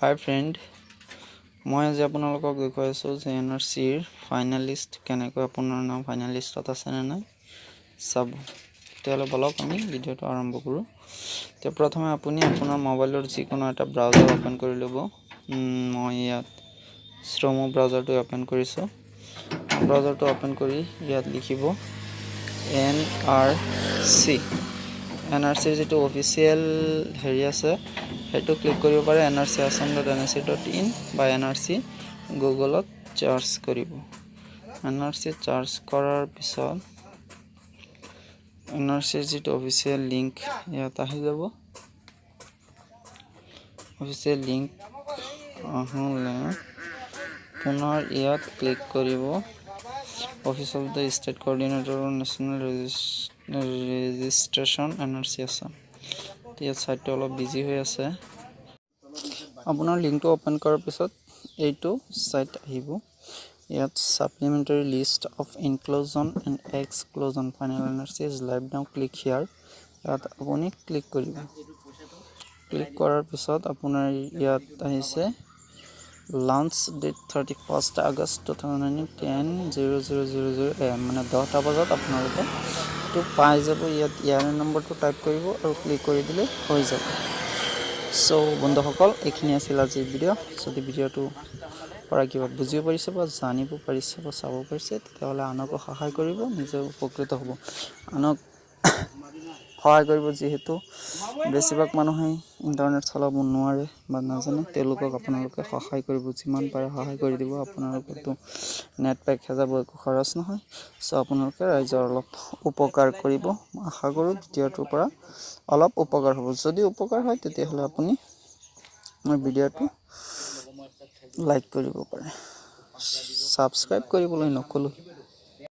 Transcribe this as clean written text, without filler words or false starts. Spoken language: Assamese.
Hi friend, মই আজি আপোনালোকক দেখুৱাই আছো যে এনআৰসিৰ ফাইনালিষ্ট কেনেকৈ আপোনাৰ নাম ফাইনালিষ্টত আছে নে নাই চাব। তেতিয়াহ'লে বলক আমি ভিডিঅ'টো আৰম্ভ কৰোঁ। তো প্ৰথমে আপুনি আপোনাৰ মোবাইলৰ যিকোনো এটা ব্ৰাউজাৰ ওপেন কৰি ল'ব। মই ইয়াত শ্ৰম ব্ৰাউজাৰটো ওপেন কৰিছোঁ। ব্ৰাউজাৰটো ওপেন কৰি ইয়াত লিখিব এনআৰসিৰ যিটো অফিচিয়েল হেৰি আছে সেইটো ক্লিক কৰিব পাৰে nrc.assam.nic.in বা nrc গুগলত চাৰ্চ কৰিব। nrc চাৰ্চ কৰাৰ পিছত nrcৰ যিটো অফিচিয়েল লিংক ইয়াত আহি যাব। অফিচিয়েল লিংক আহিলে পুনৰ ইয়াত ক্লিক কৰিব office of the state coordinator national registration NRC Assam. ইয়াত সাইটটো অলপ বিজি হৈ আছে। আপোনাৰ লিংকটো ওপেন কৰাৰ পিছত এইটো সাইট আহিব। ইয়াত supplementary list of inclusion and exclusion final NRC is live now click here. ইয়াত আপুনি ক্লিক কৰিব। ক্লিক কৰাৰ পিছত আপোনাৰ ইয়াত আহিছে লাঞ্চ ডেট 31 আগষ্ট 2019 10:00 AM, মানে 10টা বজাত আপোনালোকে এইটো পাই যাব। ইয়াত ইয়াৰ নম্বৰটো টাইপ কৰিব আৰু ক্লিক কৰি দিলে হৈ যাব। সো বন্ধুসকল, এইখিনি আছিল আজিৰ ভিডিঅ'। যদি ভিডিঅ'টো পৰা কিবা বুজিব পাৰিছে বা জানিব পাৰিছে বা চাব পাৰিছে তেতিয়াহ'লে আনকো সহায় কৰিব, নিজে উপকৃত হ'ব। আনক সহায় কৰিব, যিহেতু বেছিভাগ মানুহে ইণ্টাৰনেট চলাব নোৱাৰে বা নাজানে, তেওঁলোকক আপোনালোকে সহায় কৰিব। যিমান পাৰে সহায় কৰি দিব। আপোনালোকৰতো নেট পেক হেজাব, একো খৰচ নহয়। সো আপোনালোকে ৰাইজৰ অলপ উপকাৰ কৰিব। আশা কৰোঁ ভিডিঅ'টোৰ পৰা অলপ উপকাৰ হ'ব। যদি উপকাৰ হয় তেতিয়াহ'লে আপুনি মোৰ ভিডিঅ'টো লাইক কৰিব পাৰে। ছাবস্ক্ৰাইব কৰিবলৈ নকলোঁ।